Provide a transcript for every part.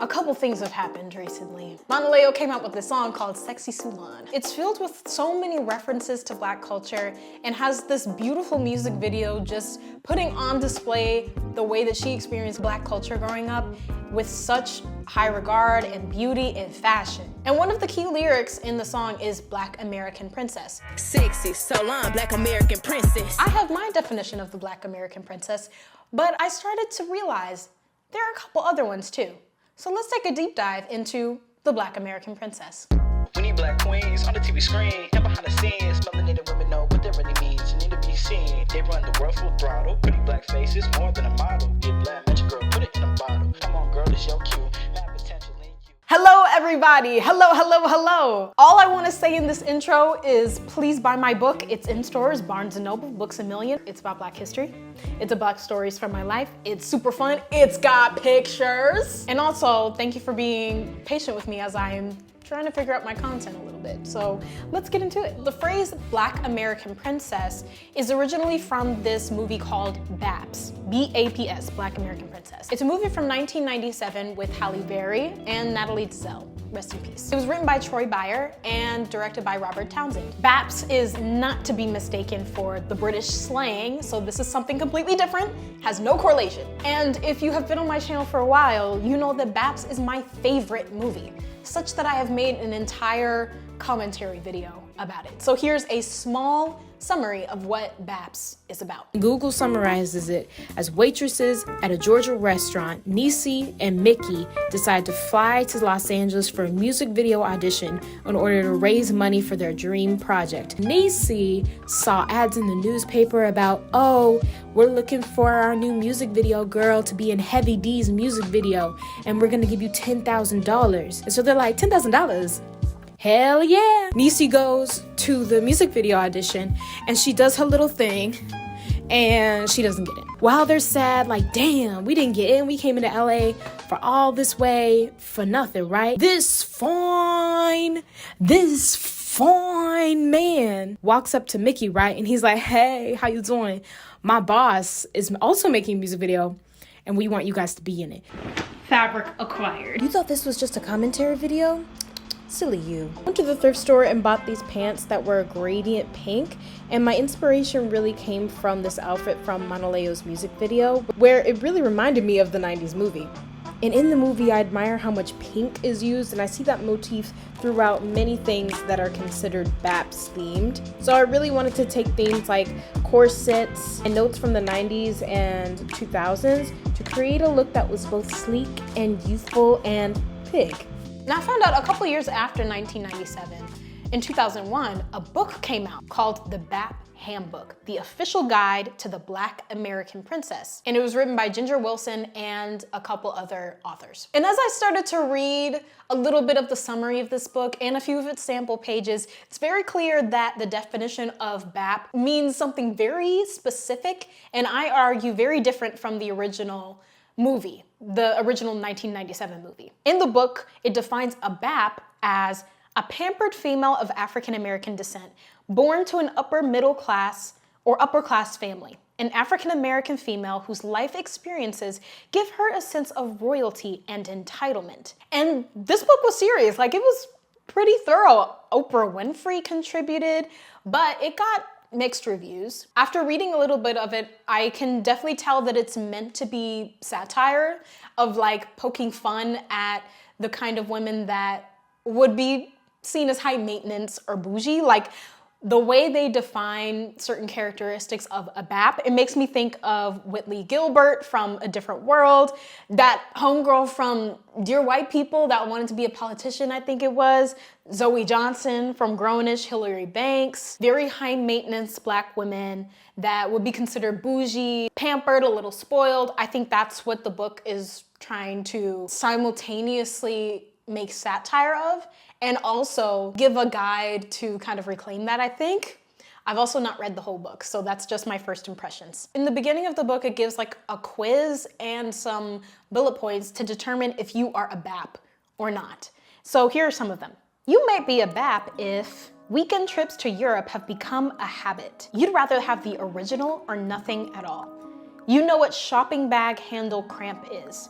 A couple things have happened recently. 𝓂𝓛 came out with this song called Sexy Sulon. It's filled with so many references to Black culture and has this beautiful music video just putting on display the way that she experienced Black culture growing up with such high regard and beauty and fashion. And one of the key lyrics in the song is Black American Princess. Sexy Sulon, Black American Princess. I have my definition of the Black American Princess, but I started to realize there are a couple other ones too. So let's take a deep dive into the Black American Princess. We need black queens on the TV screen and behind the scenes. Melanated women know what that really means. You need to be seen. They run the world full throttle. Pretty black faces, more than a model. Get black, magic girl, put it in a bottle. Come on, girl, it's your cue. Mad potential in you. Hello, everybody. Hello, hello, hello. All I want to say in this intro is please buy my book. It's in stores, Barnes & Noble, Books A Million. It's about Black history. It's about stories from my life. It's super fun. It's got pictures. And also, thank you for being patient with me as I am trying to figure out my content a little bit. So let's get into it. The phrase Black American Princess is originally from this movie called BAPS, B-A-P-S, Black American Princess. It's a movie from 1997 with Halle Berry and Natalie Desselle. Rest in peace. It was written by Troy Beyer and directed by Robert Townsend. BAPS is not to be mistaken for the British slang, so this is something completely different, has no correlation. And if you have been on my channel for a while, you know that BAPS is my favorite movie, such that I have made an entire commentary video about it. So here's a small summary of what BAPS is about. Google summarizes it as waitresses at a Georgia restaurant, Niecy and Mickey decide to fly to Los Angeles for a music video audition in order to raise money for their dream project. Niecy saw ads in the newspaper about, oh, we're looking for our new music video girl to be in Heavy D's music video, and we're gonna give you $10,000. And so they're like, $10,000? Hell yeah! Niecy goes to the music video audition and she does her little thing and she doesn't get in. While they're sad, like, damn, we didn't get in. We came into LA for all this way for nothing, right? This fine man walks up to Mickey, right? And he's like, hey, how you doing? My boss is also making a music video and we want you guys to be in it. Fabric acquired. You thought this was just a commentary video? Silly you. I went to the thrift store and bought these pants that were gradient pink, and my inspiration really came from this outfit from 𝓂𝓛's music video, where it really reminded me of the 90s movie. And in the movie, I admire how much pink is used, and I see that motif throughout many things that are considered BAPS themed. So I really wanted to take themes like corsets and notes from the 90s and 2000s to create a look that was both sleek and youthful and big. Now I found out a couple years after 1997, in 2001, a book came out called The BAP Handbook, the official guide to the Black American Princess. And it was written by Ginger Wilson and a couple other authors. And as I started to read a little bit of the summary of this book and a few of its sample pages, it's very clear that the definition of BAP means something very specific, and I argue very different from the original movie, the original 1997 movie. In the book, it defines a BAP as a pampered female of African American descent, born to an upper middle class or upper class family. An African American female whose life experiences give her a sense of royalty and entitlement. And this book was serious, like it was pretty thorough. Oprah Winfrey contributed, but it got mixed reviews. After reading a little bit of it, I can definitely tell that it's meant to be satire of like poking fun at the kind of women that would be seen as high maintenance or bougie. Like the way they define certain characteristics of a BAP, it makes me think of Whitley Gilbert from A Different World, that homegirl from Dear White People that wanted to be a politician, I think it was, Zoe Johnson from Grownish, Hillary Banks, very high maintenance Black women that would be considered bougie, pampered, a little spoiled. I think that's what the book is trying to simultaneously make satire of and also give a guide to kind of reclaim that, I think. I've also not read the whole book, so that's just my first impressions. In the beginning of the book, it gives like a quiz and some bullet points to determine if you are a BAP or not. So here are some of them. You might be a BAP if weekend trips to Europe have become a habit. You'd rather have the original or nothing at all. You know what shopping bag handle cramp is.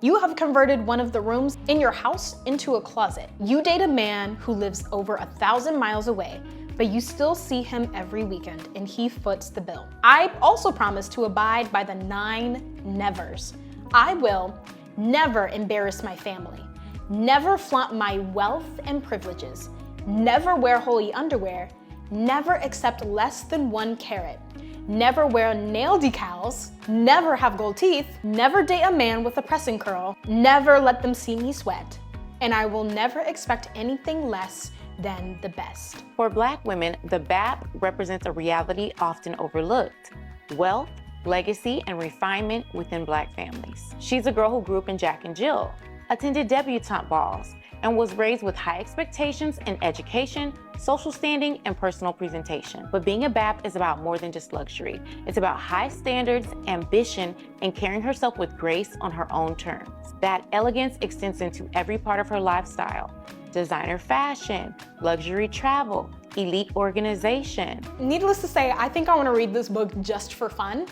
You have converted one of the rooms in your house into a closet. You date a man who lives over 1,000 miles away, but you still see him every weekend and he foots the bill. I also promise to abide by the 9 nevers. I will never embarrass my family, never flaunt my wealth and privileges, never wear holy underwear, never accept less than 1 carat, never wear nail decals, never have gold teeth, never date a man with a pressing curl, never let them see me sweat, and I will never expect anything less than the best. For Black women, the BAP represents a reality often overlooked: wealth, legacy, and refinement within Black families. She's a girl who grew up in Jack and Jill, attended debutante balls, and was raised with high expectations in education, social standing, and personal presentation. But being a BAP is about more than just luxury. It's about high standards, ambition, and carrying herself with grace on her own terms. That elegance extends into every part of her lifestyle: designer fashion, luxury travel, elite organization. Needless to say, I think I want to read this book just for fun.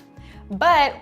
But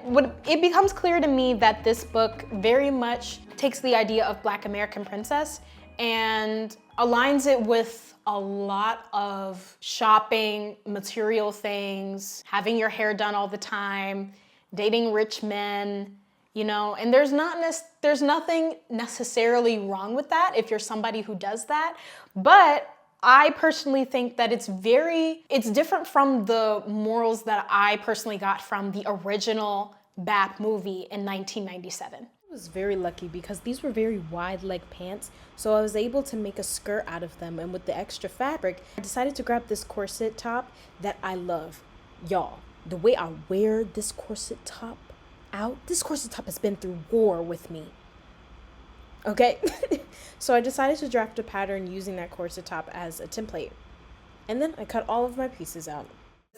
it becomes clear to me that this book very much takes the idea of Black American princess and aligns it with a lot of shopping, material things, having your hair done all the time, dating rich men, you know, and there's nothing necessarily wrong with that if you're somebody who does that. But I personally think that it's different from the morals that I personally got from the original BAP movie in 1997. I was very lucky because these were very wide leg pants, so I was able to make a skirt out of them, and with the extra fabric, I decided to grab this corset top that I love. Y'all, the way I wear this corset top out, this corset top has been through war with me. Okay, so I decided to draft a pattern using that corset top as a template. And then I cut all of my pieces out.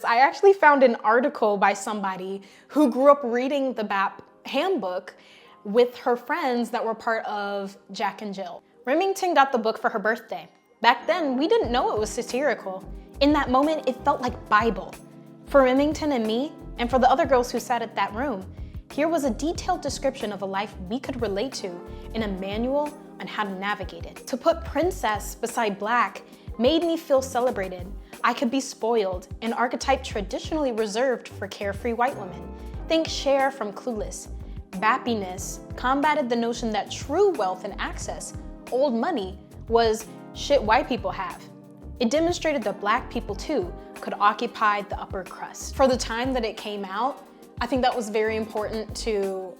I actually found an article by somebody who grew up reading the BAP handbook with her friends that were part of Jack and Jill. Remington got the book for her birthday. Back then, we didn't know it was satirical. In that moment, it felt like Bible. For Remington and me, and for the other girls who sat at that room, here was a detailed description of a life we could relate to in a manual on how to navigate it. To put princess beside Black made me feel celebrated. I could be spoiled, an archetype traditionally reserved for carefree white women. Think Cher from Clueless. Bappiness combated the notion that true wealth and access, old money, was shit white people have. It demonstrated that Black people too could occupy the upper crust. For the time that it came out, I think that was very important to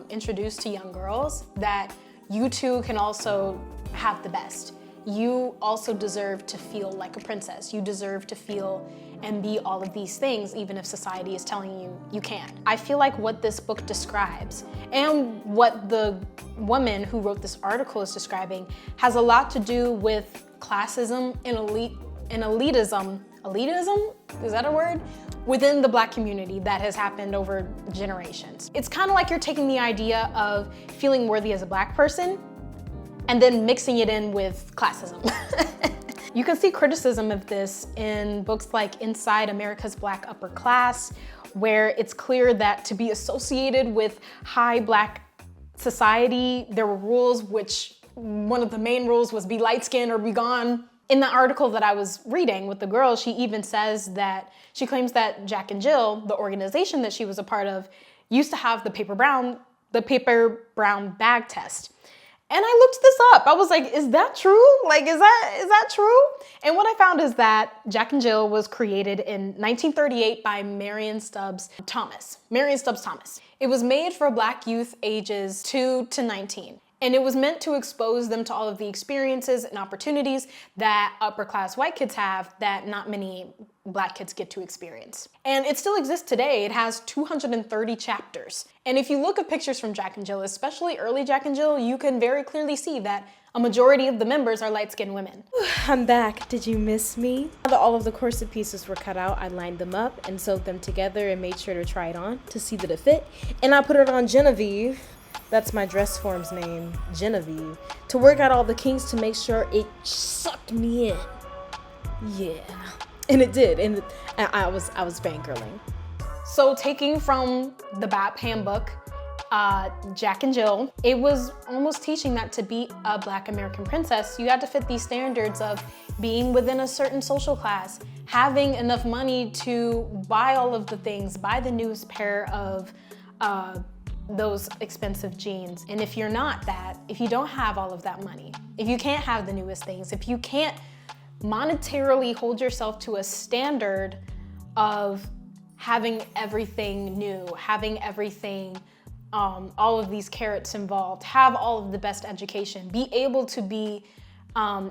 introduce to young girls that you too can also have the best. You also deserve to feel like a princess. You deserve to feel and be all of these things, even if society is telling you you can't. I feel like what this book describes and what the woman who wrote this article is describing has a lot to do with classism and elitism. Elitism? Is that a word? Within the Black community that has happened over generations. It's kind of like you're taking the idea of feeling worthy as a Black person and then mixing it in with classism. You can see criticism of this in books like Inside America's Black Upper Class, where it's clear that to be associated with high Black society, there were rules, which one of the main rules was be light-skinned or be gone. In the article that I was reading with the girl, she even says that she claims that Jack and Jill, the organization that she was a part of, used to have the paper brown bag test. And I looked this up. I was like, is that true? Like, is that true? And what I found is that Jack and Jill was created in 1938 by Marion Stubbs Thomas. It was made for Black youth ages 2 to 19. And it was meant to expose them to all of the experiences and opportunities that upper class white kids have that not many Black kids get to experience. And it still exists today. It has 230 chapters. And if you look at pictures from Jack and Jill, especially early Jack and Jill, you can very clearly see that a majority of the members are light-skinned women. I'm back. Did you miss me? Now that all of the corset pieces were cut out, I lined them up and sewed them together and made sure to try it on to see that it fit. And I put it on Genevieve. That's my dress form's name, Genevieve, to work out all the kinks to make sure it sucked me in. Yeah, and it did, and I was fangirling. So taking from the BAP handbook, Jack and Jill, it was almost teaching that to be a Black American princess, you had to fit these standards of being within a certain social class, having enough money to buy all of the things, buy the newest pair of those expensive jeans. And if you're not that, if you don't have all of that money, if you can't have the newest things, if you can't monetarily hold yourself to a standard of having everything new, having everything, all of these carrots involved, have all of the best education, be able to be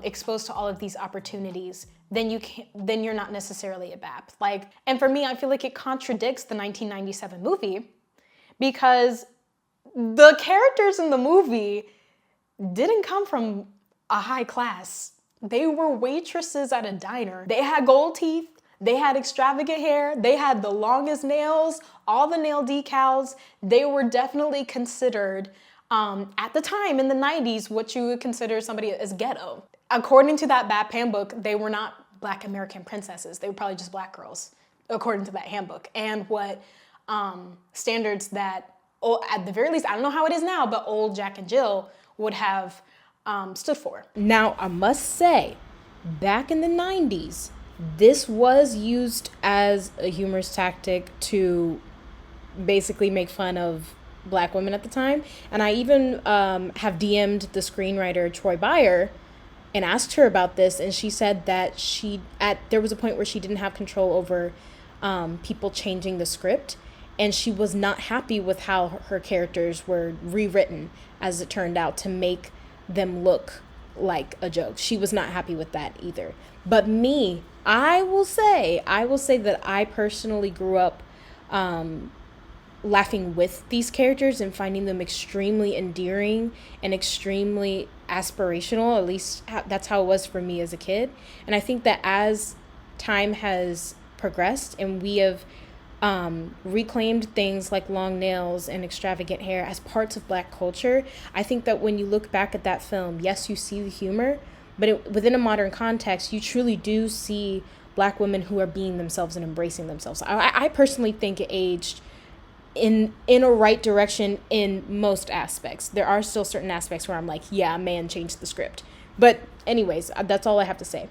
exposed to all of these opportunities, then you're not necessarily a BAP. And for me, I feel like it contradicts the 1997 movie, because the characters in the movie didn't come from a high class. They were waitresses at a diner. They had gold teeth, they had extravagant hair, they had the longest nails, all the nail decals. They were definitely considered, at the time in the 90s, what you would consider somebody as ghetto. According to that BAP handbook, they were not Black American princesses. They were probably just Black girls, according to that handbook. And what standards that, at the very least, I don't know how it is now, but old Jack and Jill would have stood for. Now, I must say, back in the 90s, this was used as a humorous tactic to basically make fun of Black women at the time. And I even have DM'd the screenwriter Troy Beyer and asked her about this, and she said that there was a point where she didn't have control over people changing the script, and she was not happy with how her characters were rewritten, as it turned out, to make them look like a joke. She was not happy with that either. But me, I will say that I personally grew up laughing with these characters and finding them extremely endearing and extremely aspirational. At least that's how it was for me as a kid. And I think that as time has progressed and we have reclaimed things like long nails and extravagant hair as parts of Black culture, I think that when you look back at that film, yes, you see the humor, but within a modern context, you truly do see Black women who are being themselves and embracing themselves. I personally think it aged in a right direction in most aspects. There are still certain aspects where I'm like, yeah, man, changed the script. But anyways, that's all I have to say.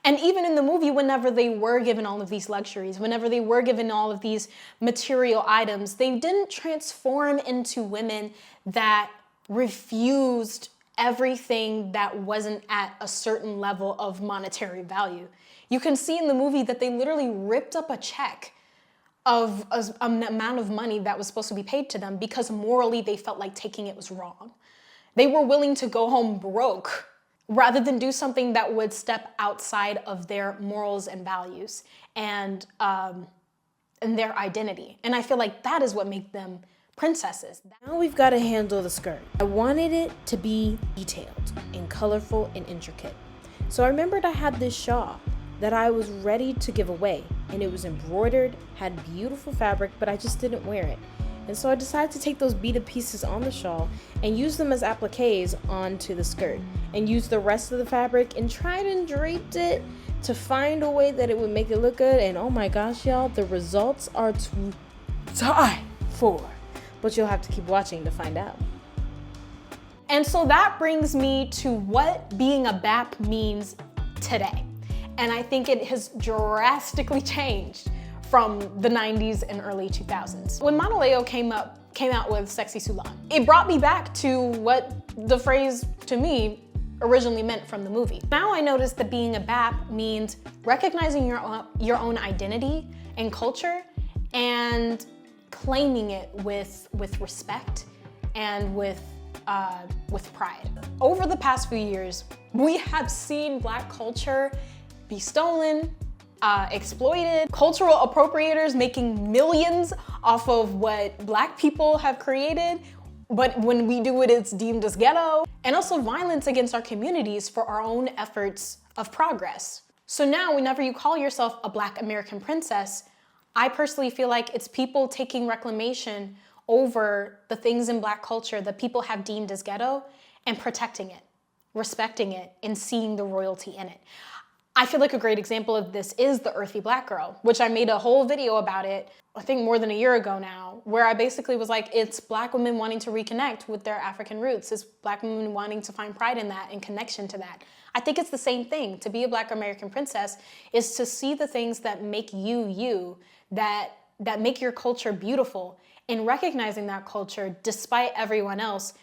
And even in the movie, whenever they were given all of these luxuries, whenever they were given all of these material items, they didn't transform into women that refused everything that wasn't at a certain level of monetary value. You can see in the movie that they literally ripped up a check of an amount of money that was supposed to be paid to them because morally they felt like taking it was wrong. They were willing to go home broke rather than do something that would step outside of their morals and values and their identity. And I feel like that is what made them princesses. Now we've got to handle the skirt. I wanted it to be detailed and colorful and intricate. So I remembered I had this shawl that I was ready to give away, and it was embroidered, had beautiful fabric, but I just didn't wear it. And so I decided to take those beaded pieces on the shawl and use them as appliques onto the skirt, and use the rest of the fabric and tried and draped it to find a way that it would make it look good. And oh my gosh, y'all, the results are to die for. But you'll have to keep watching to find out. And so that brings me to what being a BAP means today. And I think it has drastically changed from the 90s and early 2000s. When Monaleo came out with Sexy Sulon, it brought me back to what the phrase, to me, originally meant from the movie. Now I notice that being a BAP means recognizing your own identity and culture and claiming it with respect and with pride. Over the past few years, we have seen Black culture be stolen, exploited, cultural appropriators making millions off of what Black people have created, but when we do it, it's deemed as ghetto, and also violence against our communities for our own efforts of progress. So now, whenever you call yourself a Black American princess, I personally feel like it's people taking reclamation over the things in Black culture that people have deemed as ghetto and protecting it, respecting it, and seeing the royalty in it. I feel like a great example of this is the Earthy Black Girl, which I made a whole video about it, I think more than a year ago now, where I basically was like, it's Black women wanting to reconnect with their African roots. It's Black women wanting to find pride in that and connection to that. I think it's the same thing. To be a Black American princess is to see the things that make you, you, that make your culture beautiful, and recognizing that culture despite everyone else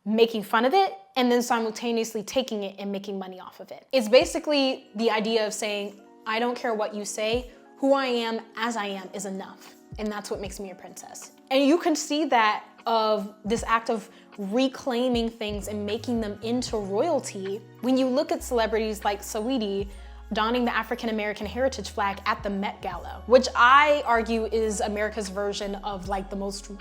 making fun of it, and then simultaneously taking it and making money off of it. It's basically the idea of saying, I don't care what you say, who I am as I am is enough. And that's what makes me a princess. And you can see that of this act of reclaiming things and making them into royalty when you look at celebrities like Saweetie donning the African American heritage flag at the Met Gala, which I argue is America's version of like the most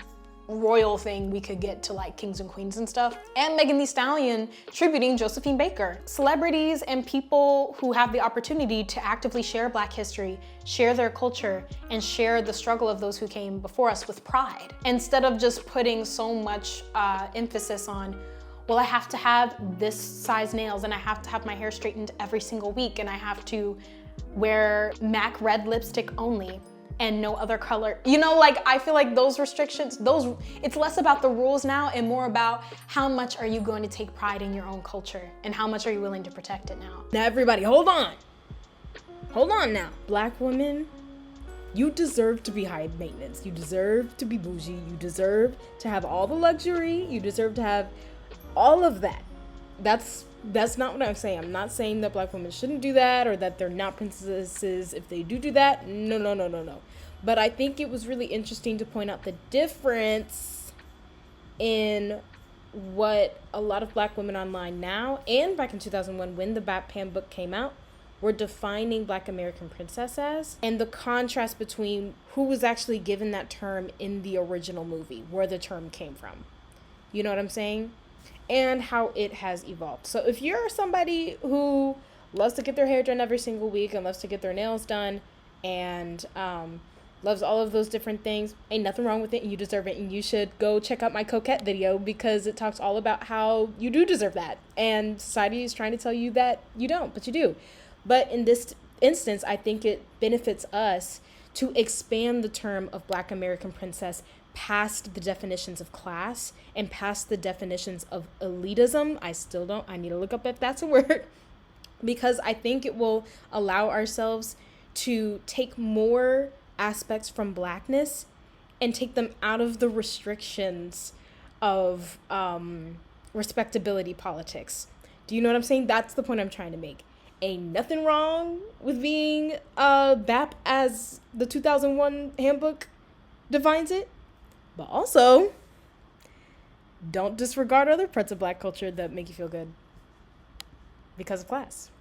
royal thing we could get to like kings and queens and stuff. And Megan Thee Stallion tributing Josephine Baker. Celebrities and people who have the opportunity to actively share Black history, share their culture, and share the struggle of those who came before us with pride. Instead of just putting so much emphasis on, well, I have to have this size nails and I have to have my hair straightened every single week and I have to wear MAC red lipstick only and no other color. You know, like I feel like those restrictions, it's less about the rules now and more about how much are you going to take pride in your own culture and how much are you willing to protect it now. Now everybody, hold on. Hold on now. Black women, you deserve to be high maintenance. You deserve to be bougie. You deserve to have all the luxury. You deserve to have all of that. That's not what I'm saying. I'm not saying that Black women shouldn't do that or that they're not princesses if they do that. No. But I think it was really interesting to point out the difference in what a lot of Black women online now and back in 2001 when the BAP handbook came out were defining Black American princess as, and the contrast between who was actually given that term in the original movie, where the term came from. You know what I'm saying? And how it has evolved. So if you're somebody who loves to get their hair done every single week and loves to get their nails done and loves all of those different things, ain't nothing wrong with it and you deserve it, and you should go check out my Coquette video because it talks all about how you do deserve that and society is trying to tell you that you don't, but you do. But in this instance, I think it benefits us to expand the term of Black American princess past the definitions of class and past the definitions of elitism. I need to look up if that's a word, because I think it will allow ourselves to take more aspects from Blackness and take them out of the restrictions of respectability politics. Do you know what I'm saying? That's the point I'm trying to make. Ain't nothing wrong with being BAP as the 2001 handbook defines it. But also, don't disregard other parts of Black culture that make you feel good because of class.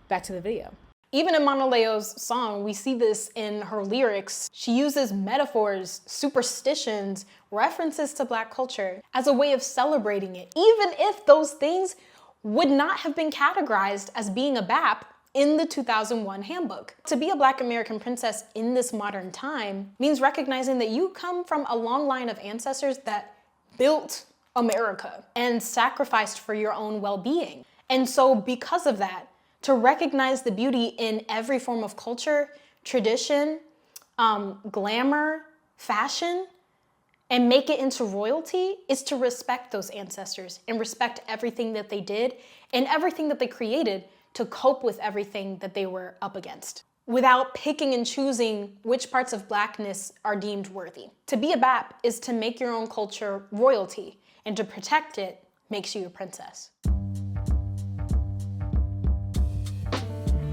Back to the video. Even in Mauna Leo's song, we see this in her lyrics. She uses metaphors, superstitions, references to Black culture as a way of celebrating it, even if those things would not have been categorized as being a BAP in the 2001 handbook. To be a Black American princess in this modern time means recognizing that you come from a long line of ancestors that built America and sacrificed for your own well-being. And so because of that, to recognize the beauty in every form of culture, tradition, glamour, fashion, and make it into royalty is to respect those ancestors and respect everything that they did and everything that they created to cope with everything that they were up against, without picking and choosing which parts of Blackness are deemed worthy. To be a BAP is to make your own culture royalty, and to protect it makes you a princess.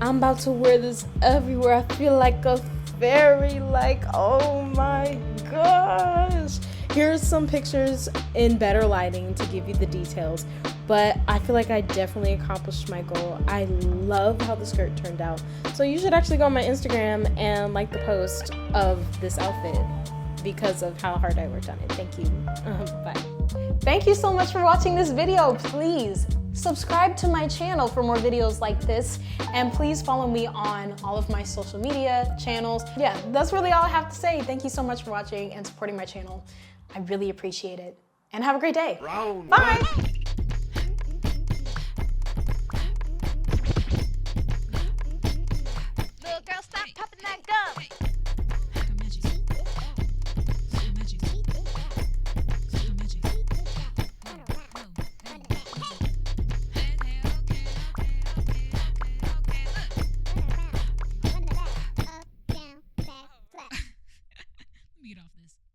I'm about to wear this everywhere. I feel like a fairy, like, oh my gosh. Here's some pictures in better lighting to give you the details, but I feel like I definitely accomplished my goal. I love how the skirt turned out. So you should actually go on my Instagram and like the post of this outfit because of how hard I worked on it. Thank you. Bye. Thank you so much for watching this video. Please subscribe to my channel for more videos like this, and please follow me on all of my social media channels. Yeah, that's really all I have to say. Thank you so much for watching and supporting my channel. I really appreciate it. And have a great day. Bye. Let me get off this.